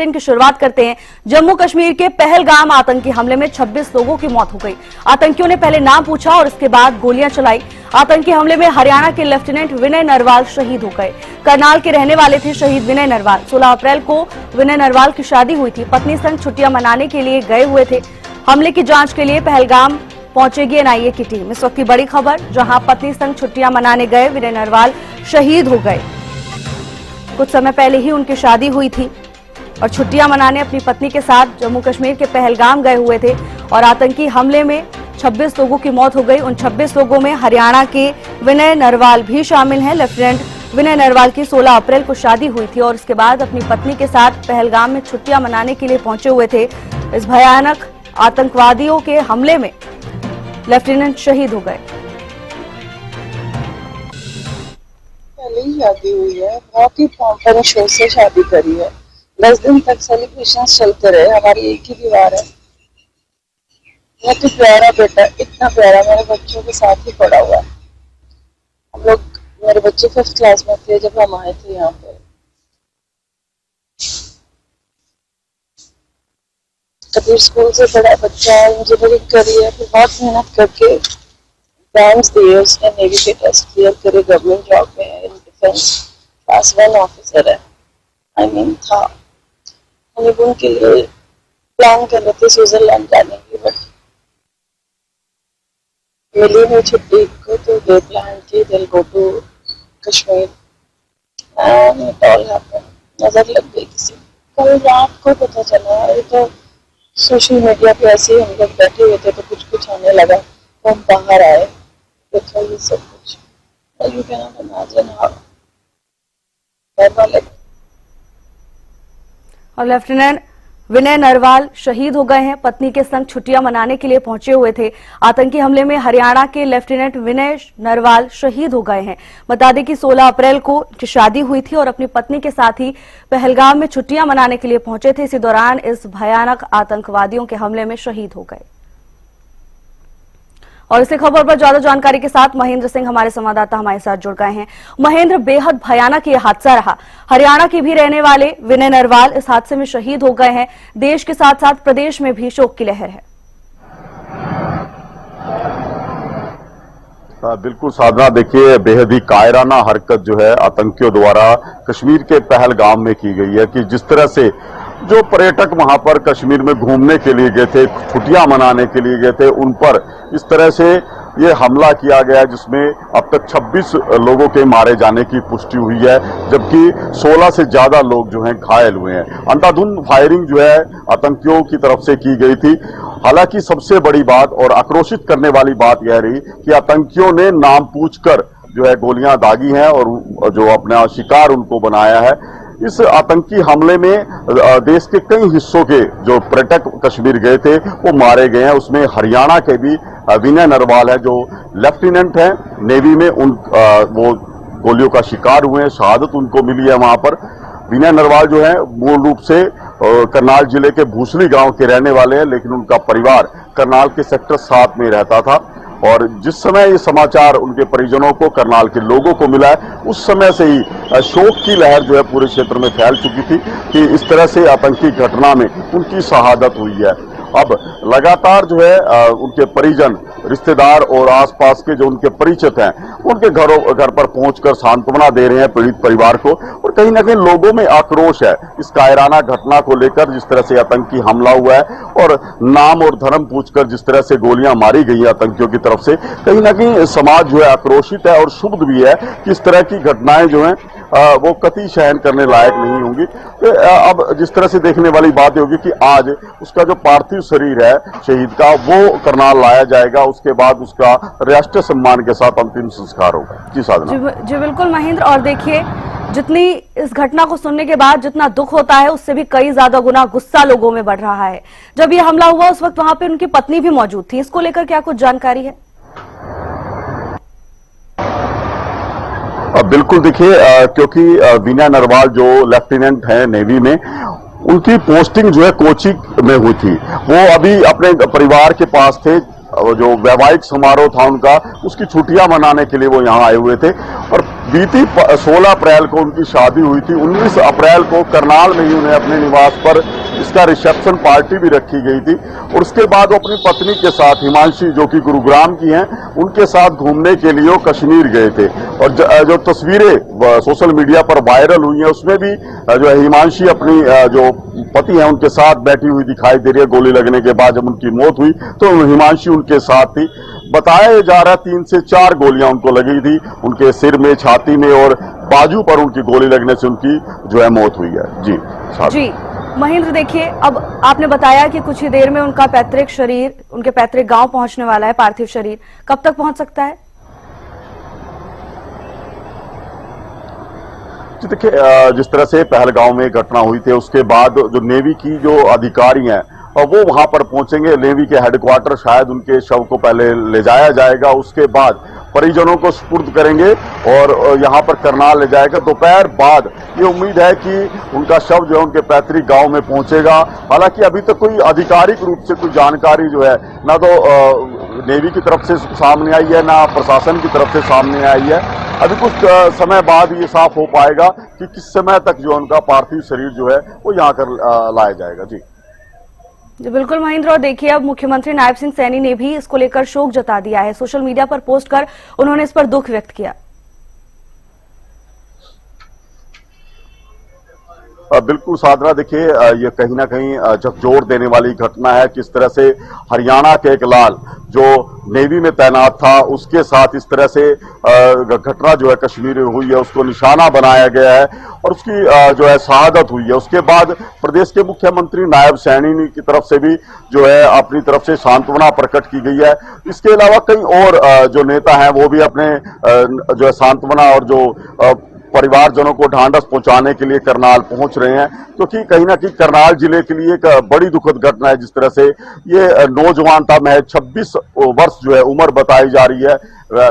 Bulletin की शुरुआत करते हैं। जम्मू कश्मीर के पहलगाम आतंकी हमले में 26 लोगों की मौत हो गई। आतंकियों ने पहले नाम पूछा और इसके बाद गोलियां चलाई। आतंकी हमले में हरियाणा के लेफ्टिनेंट विनय नरवाल शहीद हो गए। करनाल के रहने वाले थे शहीद विनय नरवाल। 16 अप्रैल को विनय नरवाल की शादी हुई थी। पत्नी संग छुट्टियां मनाने के लिए गए हुए थे। हमले की जांच के लिए पहलगाम पहुंचेगी एनआईए की टीम। इस वक्त की बड़ी खबर, जहां पत्नी संग छुट्टियां मनाने गए विनय नरवाल शहीद हो गए। कुछ समय पहले ही उनकी शादी हुई थी और छुट्टियां मनाने अपनी पत्नी के साथ जम्मू कश्मीर के पहलगाम गए हुए थे और आतंकी हमले में 26 लोगों की मौत हो गई। उन 26 लोगों में हरियाणा के विनय नरवाल भी शामिल हैं। लेफ्टिनेंट विनय नरवाल की 16 अप्रैल को शादी हुई थी और उसके बाद अपनी पत्नी के साथ पहलगाम में छुट्टियां मनाने के लिए पहुंचे हुए थे। इस भयानक आतंकवादियों के हमले में लेफ्टिनेंट शहीद हो गए। पहले ही शादी हुई है, बहुत ही पॉम्पन शो से शादी करी है। 10 दिन तक सेलिब्रेशन चलते रहे। हमारी एक ही दीवार है। बहुत ही प्यारा बेटा, इतना प्यारा, मेरे बच्चों के साथ ही पड़ा हुआ है। हम लोग, मेरे बच्चे 5th क्लास में थे जब हम आए थे यहाँ पे। कबीर स्कूल से पढ़ा बच्चा, इंजीनियरिंग करी है, फिर बहुत मेहनत करके एग्जाम्स दिए उसने, नेवी के टेस्ट क्लियर करे, गवर्नमेंट जॉब में है, इन डिफेंस क्लास 1 ऑफिसर है। आई मीन था हनीमून के लिए प्लान कर रहे थे स्विट्जरलैंड जाने की, बट मिली नहीं छुट्टी को, तो दे प्लान की दिल go to Kashmir and it all happened. नजर लग गई किसी। कल रात को पता चला, ये तो सोशल मीडिया पे ऐसे ही हम लोग बैठे हुए थे तो कुछ आने लगा, तो हम बाहर आए, देखा ये सब कुछ। You can not imagine how घर वाले। और लेफ्टिनेंट विनय नरवाल शहीद हो गए हैं। पत्नी के संग छुट्टियां मनाने के लिए पहुंचे हुए थे। आतंकी हमले में हरियाणा के लेफ्टिनेंट विनय नरवाल शहीद हो गए हैं। बता दें कि 16 अप्रैल को उनकी शादी हुई थी और अपनी पत्नी के साथ ही पहलगाम में छुट्टियां मनाने के लिए पहुंचे थे। इसी दौरान इस भयानक आतंकवादियों के हमले में शहीद हो गए। और इसी खबर पर ज्यादा जानकारी के साथ महेंद्र सिंह हमारे संवाददाता हमारे साथ जुड़ गए हैं। महेंद्र, बेहद भयानक ये हादसा रहा। हरियाणा के भी रहने वाले विनय नरवाल इस हादसे में शहीद हो गए हैं। देश के साथ साथ प्रदेश में भी शोक की लहर है। बिल्कुल साधना, देखिए बेहद ही कायराना हरकत जो है आतंकियों द्वारा कश्मीर के पहलगाम में की गई है कि जिस तरह से जो पर्यटक वहां पर कश्मीर में घूमने के लिए गए थे, छुट्टियां मनाने के लिए गए थे, उन पर इस तरह से ये हमला किया गया जिसमें अब तक 26 लोगों के मारे जाने की पुष्टि हुई है, जबकि 16 से ज्यादा लोग जो हैं घायल हुए हैं। अंधाधुंध फायरिंग जो है आतंकियों की तरफ से की गई थी। हालांकि सबसे बड़ी बात और आक्रोशित करने वाली बात यह रही कि आतंकियों ने नाम पूछकर जो है गोलियां दागी हैं और जो अपना शिकार उनको बनाया है। इस आतंकी हमले में देश के कई हिस्सों के जो पर्यटक कश्मीर गए थे वो मारे गए हैं। उसमें हरियाणा के भी विनय नरवाल है जो लेफ्टिनेंट हैं नेवी में, वो गोलियों का शिकार हुए हैं, शहादत उनको मिली है वहां पर। विनय नरवाल जो है मूल रूप से करनाल जिले के भूसली गांव के रहने वाले हैं, लेकिन उनका परिवार करनाल के सेक्टर 7 में रहता था। और जिस समय ये समाचार उनके परिजनों को, करनाल के लोगों को मिला है, उस समय से ही शोक की लहर जो है पूरे क्षेत्र में फैल चुकी थी कि इस तरह से आतंकी घटना में उनकी शहादत हुई है। अब लगातार जो है उनके परिजन, रिश्तेदार और आसपास के जो उनके परिचित हैं, उनके घर पर पहुंचकर सांत्वना दे रहे हैं पीड़ित परिवार को। और कहीं ना कहीं लोगों में आक्रोश है इस कायराना घटना को लेकर, जिस तरह से आतंकी हमला हुआ है और नाम और धर्म पूछकर जिस तरह से गोलियां मारी गई आतंकियों की तरफ से। कहीं ना कहीं समाज जो है आक्रोशित है और क्षुब्ध भी है कि इस तरह की घटनाएं जो हैं वो कतई सहन करने लायक नहीं होंगी। तो अब जिस तरह से देखने वाली बात होगी कि आज उसका जो पार्थिव शरीर है शहीद का, वो करनाल लाया जाएगा। उसके बाद उसका राष्ट्रीय सम्मान के साथ अंतिम संस्कार होगा। जी साधना। जी बिल्कुल महेंद्र, और देखिए जितनी इस घटना को सुनने के बाद जितना दुख होता है, उससे भी कई ज्यादा गुना गुस्सा लोगों में बढ़ रहा है। जब ये हमला हुआ उस वक्त वहां पे उनकी पत्नी भी मौजूद थी। इसको लेकर क्या कुछ जानकारी है? बिल्कुल, देखिए क्योंकि विनय नरवाल जो लेफ्टिनेंट हैं नेवी में, उनकी पोस्टिंग जो है कोची में हुई थी। वो अभी अपने परिवार के पास थे। जो वैवाहिक समारोह था उनका, उसकी छुट्टियां मनाने के लिए वो यहाँ आए हुए थे। और बीती 16 अप्रैल को उनकी शादी हुई थी। 19 अप्रैल को करनाल में ही उन्हें अपने निवास पर इसका रिसेप्शन पार्टी भी रखी गई थी और उसके बाद वो अपनी पत्नी के साथ हिमांशी, जो कि गुरुग्राम की हैं, उनके साथ घूमने के लिए वो कश्मीर गए थे। और जो तस्वीरें सोशल मीडिया पर वायरल हुई हैं उसमें भी जो है हिमांशी अपनी जो पति हैं उनके साथ बैठी हुई दिखाई दे रही है। गोली लगने के बाद जब उनकी मौत हुई तो हिमांशी उनके साथ थी। बताया जा रहा है 3 से 4 गोलियां उनको लगी थी, उनके सिर में, छाती में और बाजू पर उनकी गोली लगने से उनकी जो है मौत हुई है। जी महेंद्र, देखिए अब आपने बताया कि कुछ ही देर में उनका पैतृक शरीर उनके पैतृक गांव पहुंचने वाला है। पार्थिव शरीर कब तक पहुंच सकता है? जी देखिए, जिस तरह से पहलगांव में घटना हुई थी उसके बाद जो नेवी की जो अधिकारी हैं और वो वहां पर पहुंचेंगे। नेवी के हेडक्वार्टर शायद उनके शव को पहले ले जाया जाएगा, उसके बाद परिजनों को सुपुर्द करेंगे और यहां पर करनाल ले जाएगा। दोपहर बाद ये उम्मीद है कि उनका शव जो है उनके पैतृक गांव में पहुंचेगा। हालांकि अभी तक कोई आधिकारिक रूप से कोई जानकारी जो है ना तो नेवी की तरफ से सामने आई है, ना प्रशासन की तरफ से सामने आई है। अभी कुछ समय बाद ये साफ हो पाएगा कि किस समय तक जो उनका पार्थिव शरीर जो है वो यहाँ कर लाया जाएगा। जी बिल्कुल महेंद्र, और देखिए अब मुख्यमंत्री नायब सिंह सैनी ने भी इसको लेकर शोक जता दिया है। सोशल मीडिया पर पोस्ट कर उन्होंने इस पर दुख व्यक्त किया। बिल्कुल साधना, देखिए ये कहीं ना कहीं झकझोर देने वाली घटना है। किस तरह से हरियाणा के एक लाल जो नेवी में तैनात था उसके साथ इस तरह से घटना जो है कश्मीर में हुई है, उसको निशाना बनाया गया है और उसकी जो है शहादत हुई है। उसके बाद प्रदेश के मुख्यमंत्री नायब सैनी की तरफ से भी जो है अपनी तरफ से सांत्वना प्रकट की गई है। इसके अलावा कई और जो नेता हैं वो भी अपने जो है सांत्वना और जो परिवारजनों को ढांढस पहुंचाने के लिए करनाल पहुंच रहे हैं, क्योंकि कहीं ना कहीं करनाल जिले के लिए एक बड़ी दुखद घटना है। जिस तरह से ये नौजवान था, महज 26 वर्ष जो है उम्र बताई जा रही है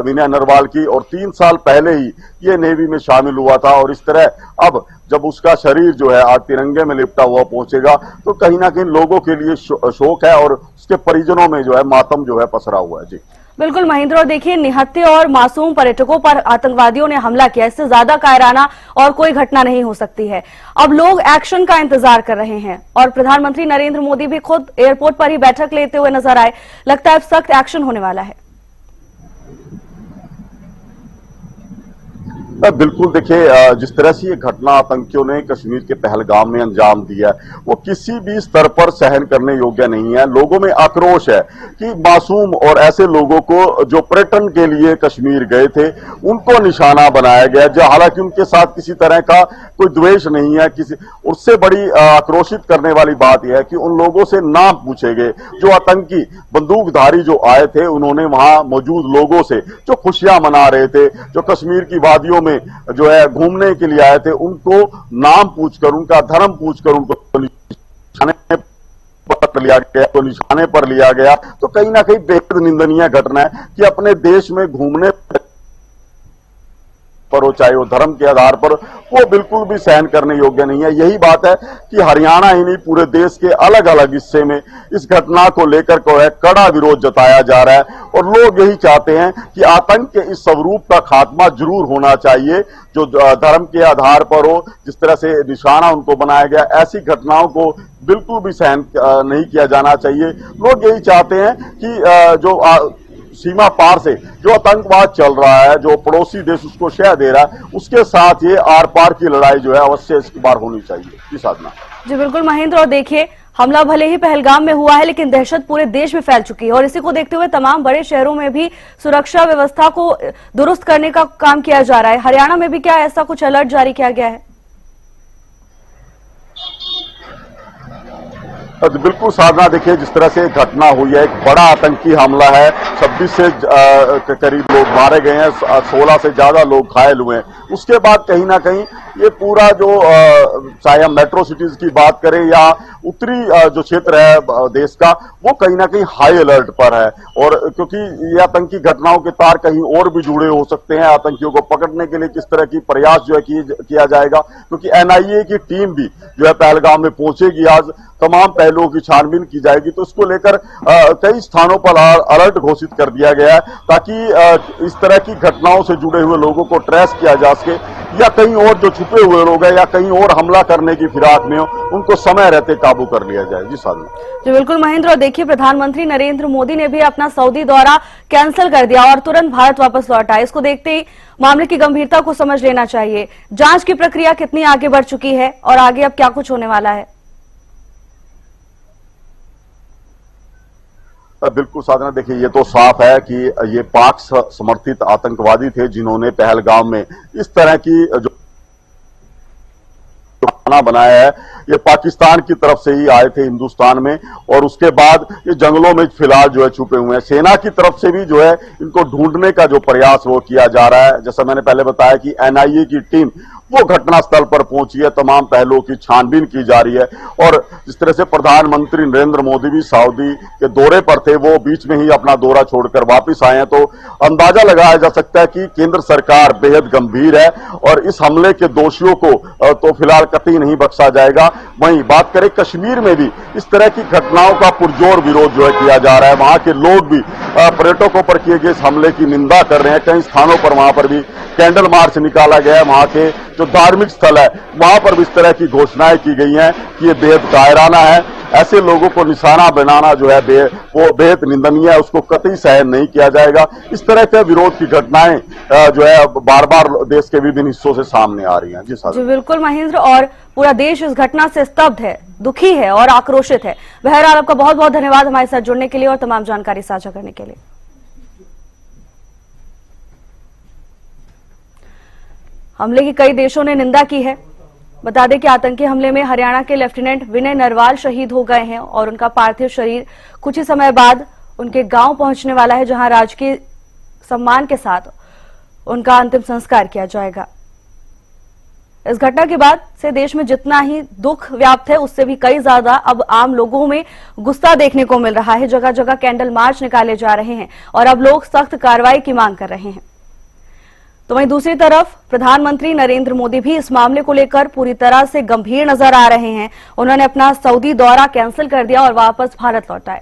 विनय नरवाल की, और 3 साल पहले ही ये नेवी में शामिल हुआ था। और इस तरह अब जब उसका शरीर जो है आज तिरंगे में लिपटा हुआ पहुंचेगा तो कहीं ना कहीं लोगों के लिए शोक है और उसके परिजनों में जो है मातम जो है पसरा हुआ है। जी बिल्कुल महेंद्र, और देखिए निहत्थे और मासूम पर्यटकों पर आतंकवादियों ने हमला किया। इससे ज्यादा कायराना और कोई घटना नहीं हो सकती है। अब लोग एक्शन का इंतजार कर रहे हैं और प्रधानमंत्री नरेंद्र मोदी भी खुद एयरपोर्ट पर ही बैठक लेते हुए नजर आए। लगता है अब सख्त एक्शन होने वाला है। बिल्कुल, देखिए जिस तरह से ये घटना आतंकियों ने कश्मीर के पहलगाम में अंजाम दिया वो किसी भी स्तर पर सहन करने योग्य नहीं है। लोगों में आक्रोश है कि मासूम और ऐसे लोगों को जो पर्यटन के लिए कश्मीर गए थे उनको निशाना बनाया गया, जो हालांकि उनके साथ किसी तरह का कोई द्वेष नहीं है। किसी उससे बड़ी आक्रोशित करने वाली बात यह है कि उन लोगों से नाम पूछे गए। जो आतंकी बंदूकधारी जो आए थे उन्होंने वहां मौजूद लोगों से जो खुशियां मना रहे थे, जो कश्मीर की वादियों में जो है घूमने के लिए आए थे, उनको नाम पूछकर, उनका धर्म पूछकर उनको निशाने पर लिया गया। तो कहीं ना कहीं बेहद निंदनीय घटना है कि अपने देश में घूमने पर हो, चाहे वो धर्म के आधार पर, वो बिल्कुल भी सहन करने योग्य नहीं है। यही बात है कि हरियाणा ही नहीं पूरे देश के अलग अलग हिस्से में इस घटना को लेकर को है कड़ा विरोध जताया जा रहा है और लोग यही चाहते हैं कि आतंक के इस स्वरूप का खात्मा जरूर होना चाहिए जो धर्म के आधार पर हो। जिस तरह से निशाना उनको बनाया गया, ऐसी घटनाओं को बिल्कुल भी सहन नहीं किया जाना चाहिए। लोग यही चाहते हैं कि जो सीमा पार से जो आतंकवाद चल रहा है, जो पड़ोसी देश उसको शह दे रहा है, उसके साथ ये आर पार की लड़ाई जो है अवश्य इसकी बार होनी चाहिए। जी साधना। जी बिल्कुल महेंद्र, और देखिए हमला भले ही पहलगाम में हुआ है लेकिन दहशत पूरे देश में फैल चुकी है और इसी को देखते हुए तमाम बड़े शहरों में भी सुरक्षा व्यवस्था को दुरुस्त करने का काम किया जा रहा है। हरियाणा में भी क्या ऐसा कुछ अलर्ट जारी किया गया है? बिल्कुल साधना, देखिए जिस तरह से घटना हुई है, एक बड़ा आतंकी हमला है। 26 से करीब लोग मारे गए हैं, 16 से ज्यादा लोग घायल हुए हैं। उसके बाद कहीं ना कहीं ये पूरा जो चाहे हम मेट्रो सिटीज की बात करें या उत्तरी जो क्षेत्र है देश का, वो कहीं ना कहीं हाई अलर्ट पर है। और क्योंकि ये आतंकी घटनाओं के तार कहीं और भी जुड़े हो सकते हैं, आतंकियों को पकड़ने के लिए किस तरह की प्रयास जो है किया जाएगा, क्योंकि एनआईए की टीम भी जो है पहलगाम में पहुंचेगी, आज तमाम पहलुओं की छानबीन की जाएगी। तो इसको लेकर कई स्थानों पर अलर्ट घोषित कर दिया गया है ताकि इस तरह की घटनाओं से जुड़े हुए लोगों को ट्रेस किया जा सके, या कहीं और जो छुपे हुए लोग हैं या कहीं और हमला करने की फिराक में हो, उनको समय रहते काबू कर लिया जाए। जी साधना जी बिल्कुल महेंद्र। और देखिए, प्रधानमंत्री नरेंद्र मोदी ने भी अपना सऊदी दौरा कैंसिल कर दिया और तुरंत भारत वापस लौटा। इसको देखते ही मामले की गंभीरता को समझ लेना चाहिए। जांच की प्रक्रिया कितनी आगे बढ़ चुकी है और आगे अब क्या कुछ होने वाला है? बिल्कुल साधना, देखिए ये तो साफ है कि ये पाक समर्थित आतंकवादी थे जिन्होंने पहलगाम में इस तरह की जो खाना बनाया है, ये पाकिस्तान की तरफ से ही आए थे हिंदुस्तान में, और उसके बाद ये जंगलों में फिलहाल जो है छुपे हुए हैं। सेना की तरफ से भी जो है इनको ढूंढने का जो प्रयास वो किया जा रहा है। जैसा मैंने पहले बताया कि एनआईए की टीम वो घटनास्थल पर पहुंची है, तमाम पहलुओं की छानबीन की जा रही है। और जिस तरह से प्रधानमंत्री नरेंद्र मोदी भी सऊदी के दौरे पर थे, वो बीच में ही अपना दौरा छोड़कर वापस आए हैं, तो अंदाजा लगाया जा सकता है कि केंद्र सरकार बेहद गंभीर है और इस हमले के दोषियों को तो फिलहाल कतई नहीं बख्शा जाएगा। वहीं बात करें कश्मीर में भी इस तरह की घटनाओं का पुरजोर विरोध जो है किया जा रहा है। वहां के लोग भी पर्यटकों पर किए गए इस हमले की निंदा कर रहे हैं। कई स्थानों पर वहां पर भी कैंडल मार्च निकाला गया है। वहां के जो धार्मिक स्थल है वहां पर भी इस तरह की घोषणाएं की गई हैं कि ये बेहद कायराना है। ऐसे लोगों को निशाना बनाना जो है वो बेहद निंदनीय है, उसको कतई सहन नहीं किया जाएगा। इस तरह के विरोध की घटनाएं जो है बार बार देश के विभिन्न हिस्सों से सामने आ रही हैं। जी बिल्कुल महेंद्र। और पूरा देश इस घटना से स्तब्ध है, दुखी है और आक्रोशित है। बहरहाल आपका बहुत बहुत धन्यवाद हमारे साथ जुड़ने के लिए और तमाम जानकारी साझा करने के लिए। हमले की कई देशों ने निंदा की है। बता दें कि आतंकी हमले में हरियाणा के लेफ्टिनेंट विनय नरवाल शहीद हो गए हैं और उनका पार्थिव शरीर कुछ ही समय बाद उनके गांव पहुंचने वाला है, जहां राजकीय सम्मान के साथ उनका अंतिम संस्कार किया जाएगा। इस घटना के बाद से देश में जितना ही दुख व्याप्त है, उससे भी कई ज्यादा अब आम लोगों में गुस्सा देखने को मिल रहा है। जगह जगह कैंडल मार्च निकाले जा रहे हैं और अब लोग सख्त कार्रवाई की मांग कर रहे हैं। तो वहीं दूसरी तरफ प्रधानमंत्री नरेंद्र मोदी भी इस मामले को लेकर पूरी तरह से गंभीर नजर आ रहे हैं। उन्होंने अपना सऊदी दौरा कैंसिल कर दिया और वापस भारत लौट आए।